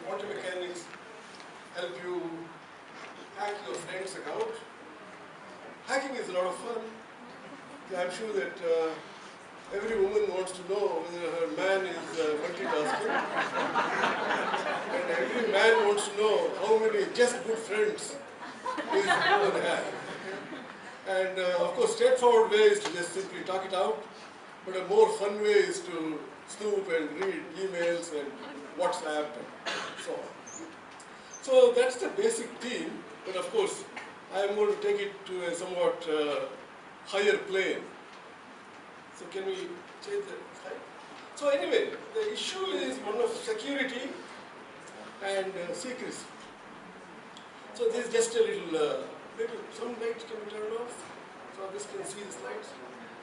Quantum mechanics help you hack your friend's account. Hacking is a lot of fun. I'm sure that every woman wants to know whether her man is multitasking. And every man wants to know how many just good friends his woman has. And of course, straightforward way is to just simply talk it out, but a more fun way is to snoop and read emails and WhatsApp and so on. So that's the basic theme, but of course, I am going to take it to a somewhat higher plane. So can we change the slide? So anyway, the issue is one of security and secrecy. So this is just a little, maybe some lights can be turned off, so this can see the slides.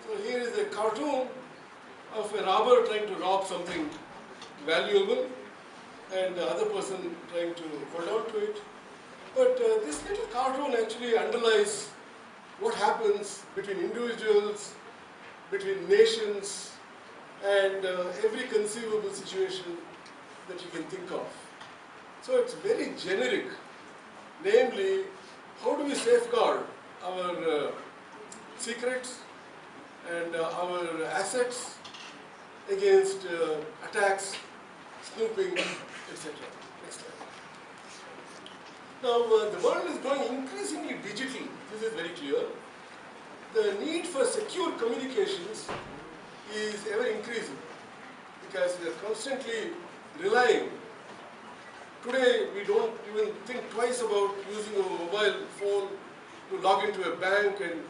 So here is a cartoon of a robber trying to rob something valuable and the other person trying to hold on to it. But this little cartoon actually underlies what happens between individuals, between nations, and every conceivable situation that you can think of. So it's very generic, namely, how do we safeguard our secrets and our assets against attacks, snooping, etc. Next slide. Now, the world is going increasingly digital. This is very clear. The need for secure communications is ever increasing because we are constantly relying. Today, we don't even think twice about using a mobile phone to log into a bank and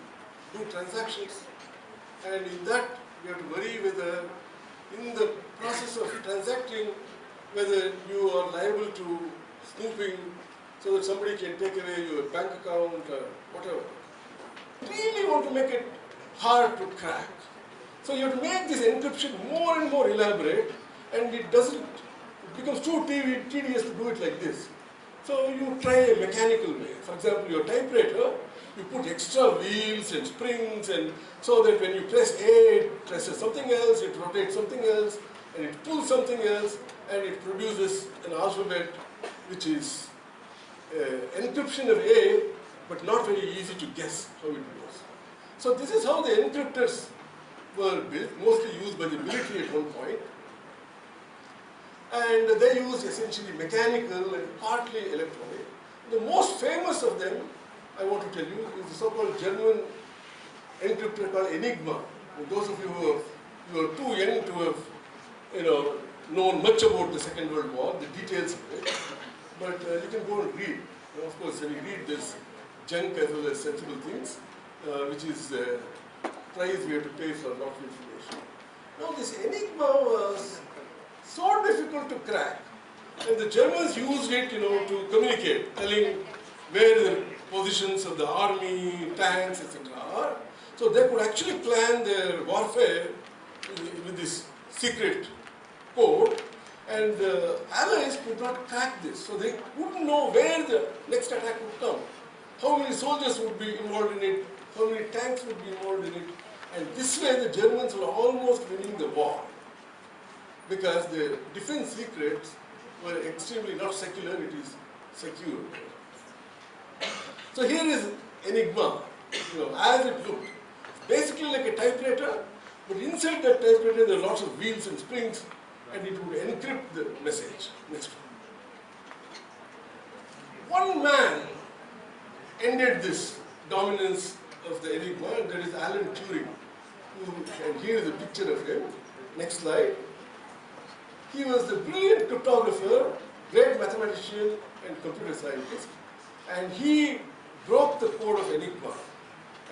do transactions. And in that, we have to worry whether, in the process of transacting, whether you are liable to snooping so that somebody can take away your bank account or whatever. Really want to make it hard to crack. So you have to make this encryption more and more elaborate, and it becomes too tedious to do it like this. So you try a mechanical way. For example, your typewriter, you put extra wheels and springs, and so that when you press A, it presses something else, it rotates something else, and it pulls something else, and it produces an alphabet which is encryption of A, but not very easy to guess how it goes. So this is how the encryptors were built, mostly used by the military at one point. And they use essentially mechanical and partly electronic. The most famous of them, I want to tell you, is the so-called German encryptor called Enigma. And those of you who are too young to have, known much about the Second World War, the details of it, but you can go and read. Of course, when you read this junk as well as sensible things, which is the price we have to pay for a lot of information. Now, this Enigma was so difficult to crack, and the Germans used it, to communicate, telling where the positions of the army, tanks, etc. are. So they could actually plan their warfare with this secret code, and the Allies could not crack this. So they wouldn't know where the next attack would come, how many soldiers would be involved in it, how many tanks would be involved in it, and this way the Germans were almost winning the war, because the defense secrets were extremely not secular, it is secure. So here is Enigma, as it looked. Basically like a typewriter, but inside that typewriter there are lots of wheels and springs, and it would encrypt the message. Next one. One man ended this dominance of the Enigma, and that is Alan Turing. And here is a picture of him. Next slide. He was the brilliant cryptographer, great mathematician and computer scientist, and he broke the code of Enigma.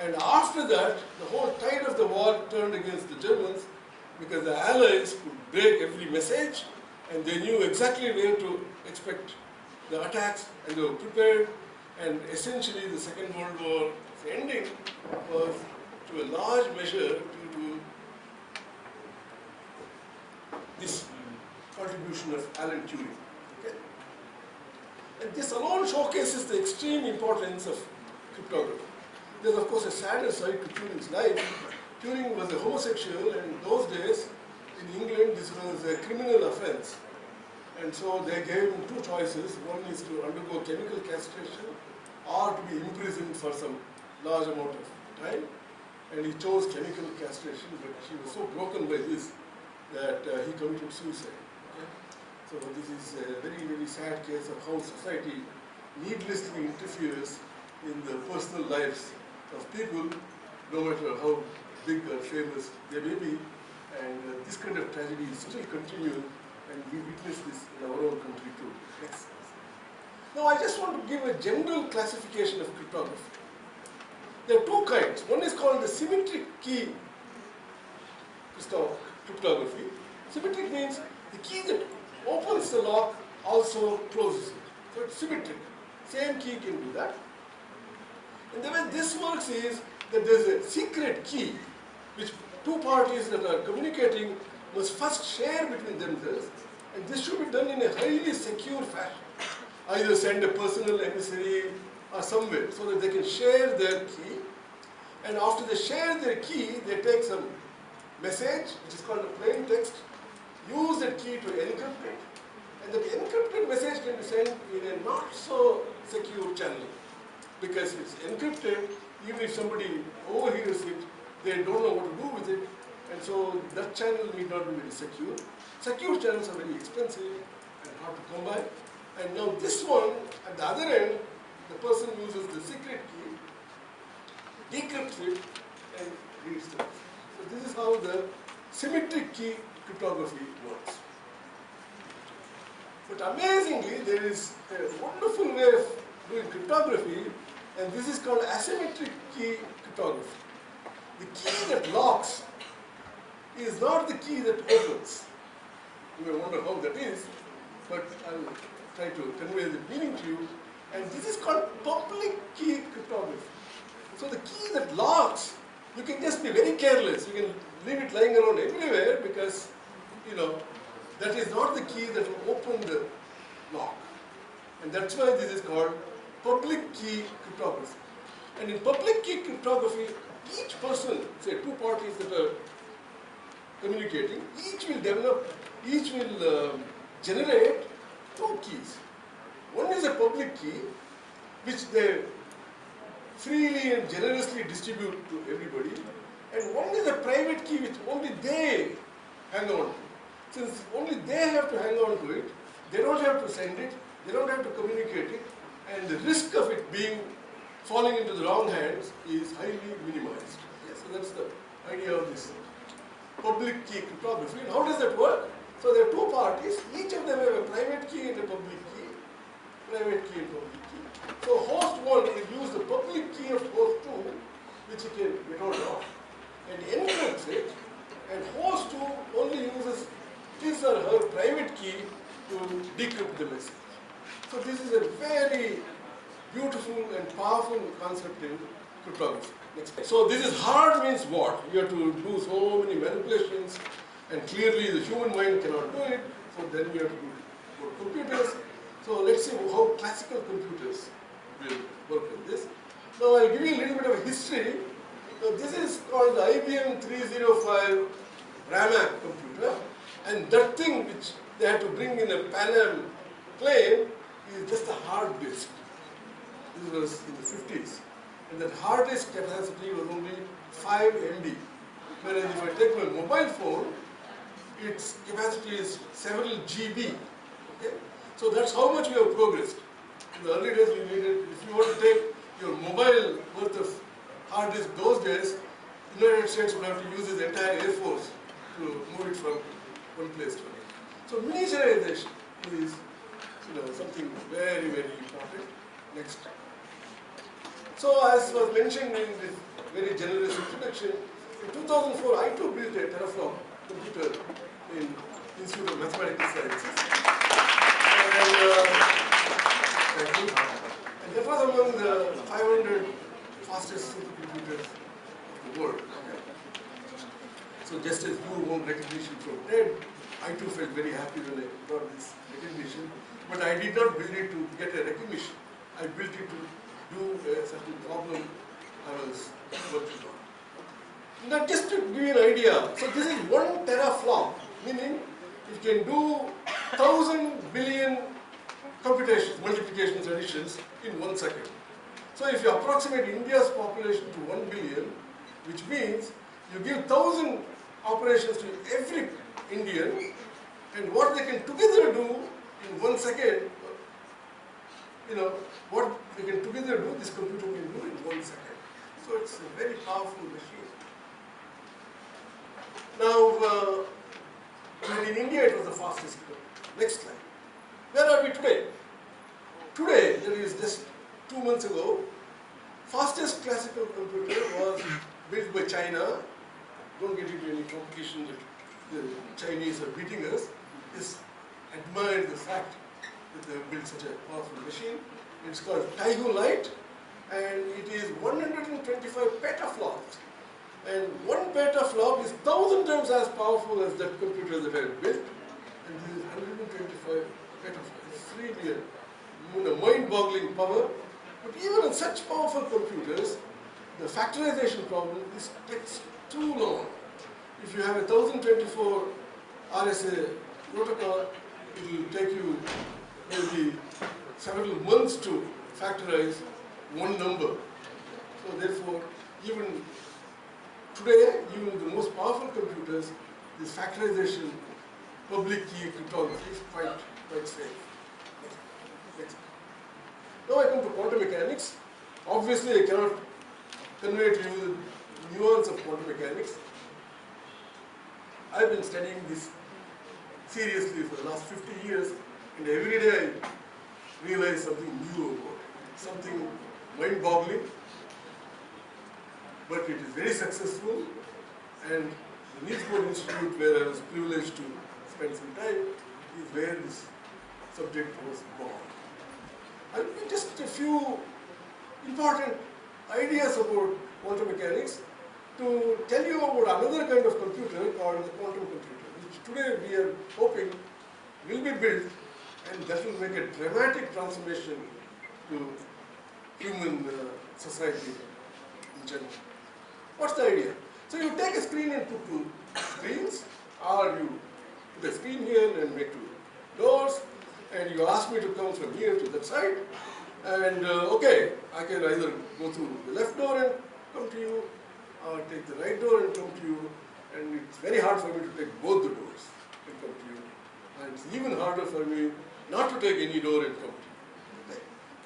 And after that, the whole tide of the war turned against the Germans, because the Allies could break every message, and they knew exactly where to expect the attacks, and they were prepared. And essentially, the Second World War ending was, to a large measure, due to this contribution of Alan Turing. Okay? And this alone showcases the extreme importance of cryptography. There's of course a sadder side to Turing's life. Turing was a homosexual, and in those days in England this was a criminal offense. And so they gave him two choices. One is to undergo chemical castration or to be imprisoned for some large amount of time. And he chose chemical castration, but he was so broken by this that he committed suicide. Okay? So this is a very, very sad case of how society needlessly interferes in the personal lives of people, no matter how big or famous they may be. And this kind of tragedy is still continuing, and we witness this in our own country too. Next. Now I just want to give a general classification of cryptography. There are two kinds. One is called the symmetric key cryptography. Symmetric means the key that opens the lock also closes it. So it's symmetric. Same key can do that. And the way this works is that there is a secret key which two parties that are communicating must first share between themselves, and this should be done in a highly secure fashion. Either send a personal emissary or some way so that they can share their key, and after they share their key, they take some message which is called a plain text, use that key to encrypt it, and that encrypted message can be sent in a not so secure channel because it's encrypted. Even if somebody overhears it, they don't know what to do with it, and so that channel need not be very secure. Secure channels are very expensive and hard to come by. And now this one, at the other end, the person uses the secret key, decrypts it, and reads it. So this is how the symmetric key cryptography works. But amazingly, there is a wonderful way of doing cryptography, and this is called asymmetric key cryptography. The key that locks is not the key that opens. You may wonder how that is, but I'll try to convey the meaning to you. And this is called public key cryptography. So the key that locks, you can just be very careless. You can leave it lying around everywhere because, that is not the key that will open the lock. And that's why this is called public key cryptography. And in public key cryptography, each person, say two parties that are communicating, each will generate two keys. One is a public key, which they freely and generously distribute to everybody, and one is a private key which only they hang on to. Since only they have to hang on to it, they don't have to send it, they don't have to communicate it, and the risk of it falling into the wrong hands is highly minimized. Yes, so that's the idea of this public key cryptography. And how does that work? So there are two parties, each of them have a private key and a public key. Private key and public key. So host 1 will use the public key of host 2, which he can get hold of, and encrypts it, and host 2 only uses his or her private key to decrypt the message. So this is a very beautiful and powerful concept in cryptography. Next. So this is hard means what? You have to do so many manipulations, and clearly the human mind cannot do it, so then you have to do for computers. So let's see how classical computers will work with this. Now I'll give you a little bit of a history. So this is called the IBM 305 RAMAC computer, and that thing which they had to bring in a Pan Am plane is just a hard disk. This was in the 50s. And that hard disk capacity was only 5 MB. Whereas if I take my mobile phone, its capacity is several GB. Okay? So that's how much we have progressed. In the early days we needed, if you want to take your mobile worth of hard disk those days, the United States would have to use its entire Air Force to move it from one place to another. So miniaturization is something very, very important. Next. So as was mentioned in this very generous introduction, in 2004 I too built a teraflop computer in Institute of Mathematical Sciences. And that was among the 500 fastest supercomputers of the world. So just as you won recognition from TED, I too felt very happy when I got this recognition. But I did not build it to get a recognition. I built it to do a certain problem I was working on. Now just to give you an idea, so this is 1 teraflop, meaning it can do 1,000 billion computations, multiplications, additions in 1 second. So if you approximate India's population to 1 billion, which means you give 1,000 operations to every Indian, and what they can together do in 1 second, what they can together do, this computer can do in 1 second. So it's a very powerful machine. Now, and in India it was the fastest computer. Next slide. Where are we today? Today, that is just 2 months ago, fastest classical computer was built by China. Don't get into any competition that the Chinese are beating us. Just admire the fact that they have built such a powerful machine. It's called Taihu Lite, and it is 125 petaflops. And 1 petaflop is 1,000 times as powerful as that computer that I have built. And this is 125 petaflops. It's really a mind-boggling power. But even in such powerful computers, the factorization problem takes too long. If you have a 1024 RSA protocol, it will take you maybe several months to factorize one number. So therefore, even today, even the most powerful computers, this factorization, public key cryptography is quite safe. Next. Now I come to quantum mechanics. Obviously, I cannot convey to you the nuance of quantum mechanics. I've been studying this seriously for the last 50 years, and every day I realize something new about it, something mind-boggling, but it is very successful, and the Niels Bohr Institute, where I was privileged to spend some time, is where this subject was born. I'll give just a few important ideas about quantum mechanics to tell you about another kind of computer called the quantum computer, which today we are hoping will be built, and that will make a dramatic transformation to human society in general. What's the idea? So you take a screen and put 2 screens, or you put a screen here and make 2 doors, and you ask me to come from here to that side, and okay, I can either go through the left door and come to you, or take the right door and come to you, and it's very hard for me to take both the doors and come to you, and it's even harder for me not to take any door and come to you. Okay?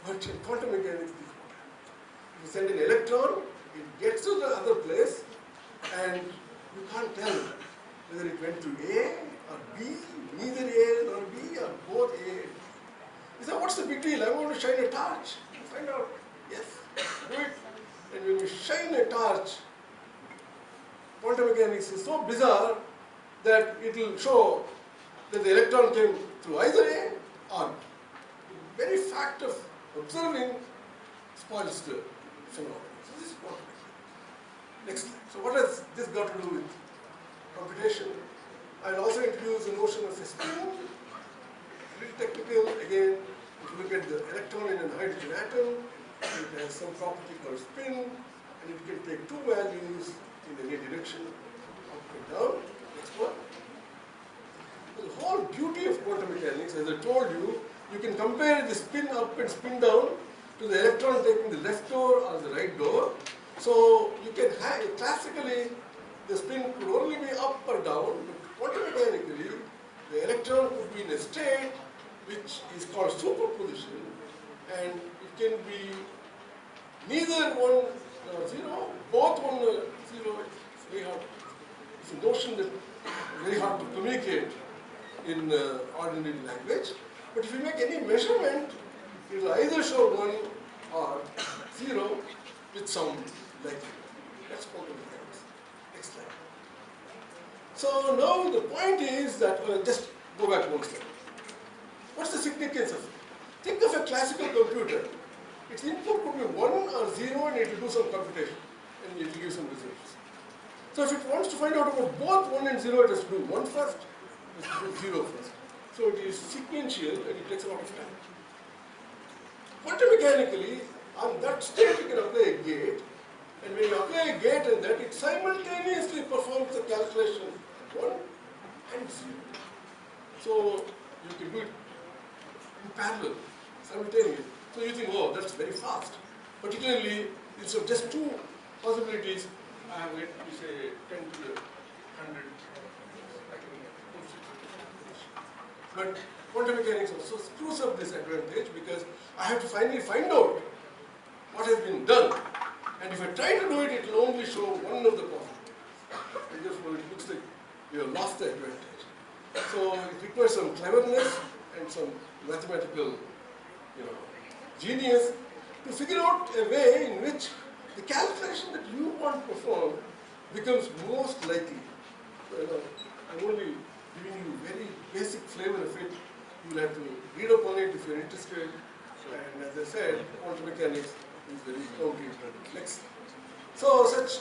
But in quantum mechanics, this is what happens. If you send an electron, it gets to the other place, and you can't tell whether it went to A or B, neither A nor B, or both A and B. You say, what's the big deal? I want to shine a torch. You find out, yes, do it. And when you shine a torch, quantum mechanics is so bizarre that it will show that the electron came through either A or B. The very fact of observing spoils the phenomenon. So this is quantum mechanics. Next slide. So what has this got to do with computation? I'll also introduce the notion of a spin. A little technical. Again, if you look at the electron in a hydrogen atom, it has some property called spin, and it can take 2 values in any direction, up and down. Next one. The whole beauty of quantum mechanics, as I told you, you can compare the spin up and spin down to the electron taking the left door or the right door. So you can have, classically, the spin could only be up or down, but quantum mechanically, the electron could be in a state which is called superposition, and it can be neither 1 or 0, both 1 or 0. It's very hard. It's a notion that is very hard to communicate in ordinary language. But if you make any measurement, it will either show 1 or 0 with some likelihood. That's quantum mechanics. Next slide. So now the point is that, just go back 1 step. What's the significance of it? Think of a classical computer. Its input could be 1 or 0, and it will do some computation, and it will give some results. So if it wants to find out about both 1 and 0, it has to do 1 first, it has to do 0 first. So it is sequential, and it takes a lot of time. Quantum mechanically, on that state you can apply a gate, and when you apply a gate and that, it simultaneously performs the calculation 1 and 0. So you you can do it in parallel, simultaneously. So you think, oh, that's very fast. Particularly, instead of just two possibilities, I have, let me say, 10 to the 100. But quantum mechanics also screws up this advantage because I have to finally find out what has been done. And if I try to do it, it will only show one of the possibilities. And therefore, it looks like we have lost the advantage. So it requires some cleverness and some mathematical, genius to figure out a way in which the calculation that you want to perform becomes most likely. So, I'm only giving you very basic flavor of it. You will have to read up on it if you're interested. And as I said, quantum mechanics is very complex. So such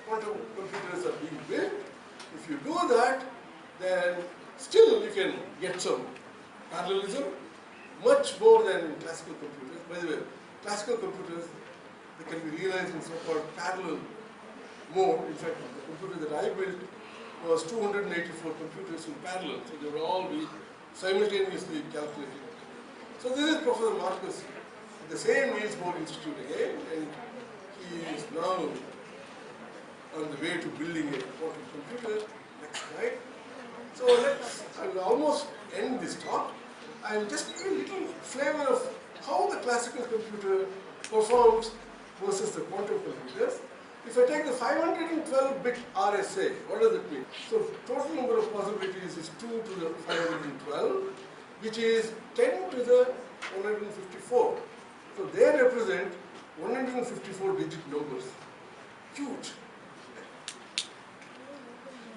quantum computers are being built. If you do that, then still you can get some parallelism, much more than in classical computers. By the way, classical computers, they can be realized in so-called parallel mode. In fact, the computer that I built was 284 computers in parallel, so they would all be simultaneously calculated. So this is Professor Marcus at the same Niels Bohr Institute again, and he is now on the way to building a quantum computer. Next slide. So I will almost end this talk. I will just give you a little flavor of how the classical computer performs versus the quantum computers. If I take the 512-bit RSA, what does it mean? So total number of possibilities is 2 to the 512, which is 10 to the 154. So they represent 154 digit numbers. Huge.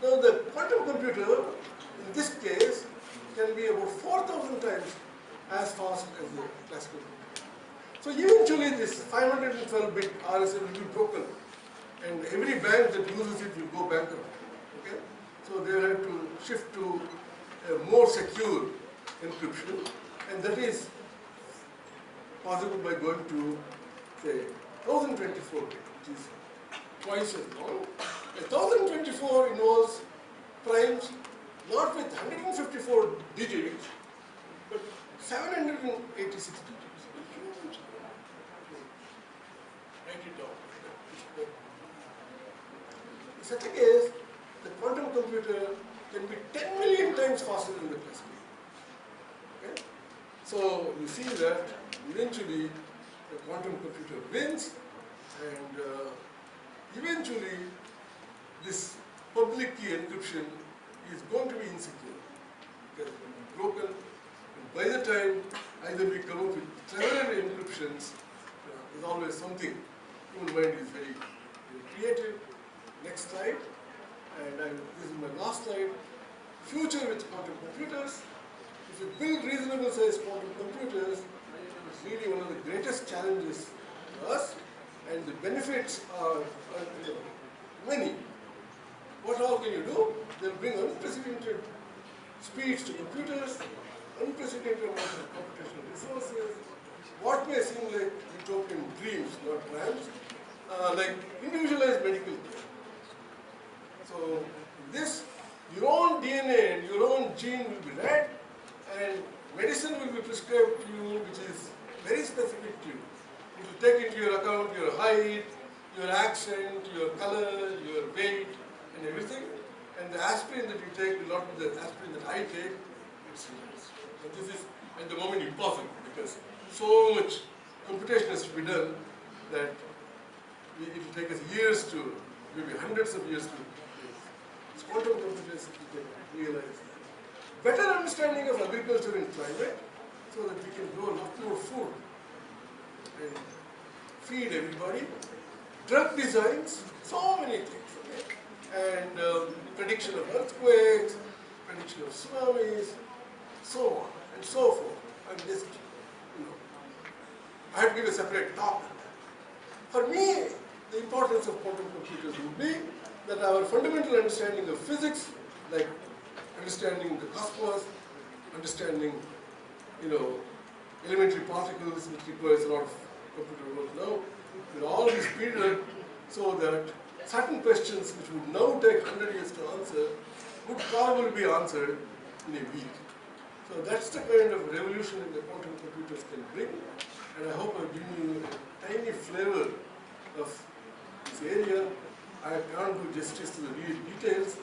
Now the quantum computer, in this case, can be about 4,000 times as fast as the classical computer. So eventually this 512-bit RSA will be broken, and every bank that uses it will go bankrupt. Okay? So they will have to shift to a more secure encryption, and that is possible by going to, say, 1024 bit, which is twice as long. 1024 involves primes not with 154 digits, but 786 digits. Huge. Write it down. In such a case, the quantum computer can be 10 million times faster than the classical. Okay? So you see that eventually the quantum computer wins, and eventually this public key encryption is going to be insecure because it will be broken, and by the time either we come up with clever encryptions, there's always something. Human mind is very, very creative. Next slide, and this is my last slide. Future with quantum computers. If you build reasonable sized quantum computers, it's really one of the greatest challenges to us, and the benefits are many. What all can you do? They'll bring unprecedented speeds to computers, unprecedented amounts of computational resources, what may seem like utopian dreams, not plans, like individualized medical care. So this, your own DNA and your own gene will be read, and medicine will be prescribed to you, which is very specific to you. It will take into your account your height, your accent, your color, your weight, and everything. And the aspirin that you take will not be the aspirin that I take. It's serious. And this is at the moment impossible because so much computation has to be done that it will take us years to, maybe hundreds of years to do. It's quantum computers we can realize. Better understanding of agriculture and climate so that we can grow a lot more food and feed everybody. Drug designs, so many things. Okay? And prediction of earthquakes, prediction of tsunamis, so on and so forth. I'm just, I have to give a separate talk on that. For me, the importance of quantum computers would be that our fundamental understanding of physics, like understanding the cosmos, understanding, elementary particles, which requires a lot of computer work now, will all be speeded up so that certain questions which would now take 100 years to answer would probably be answered in a week. So that's the kind of revolution that the quantum computers can bring, and I hope I've given you a tiny flavor of this area. I can't do justice to the real details,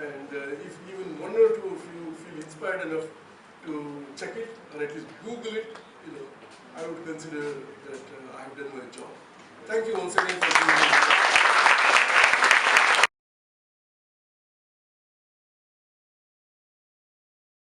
and if even one or two of you feel inspired enough to check it, or at least Google it, I would consider that I have done my job. Thank you once again for being here.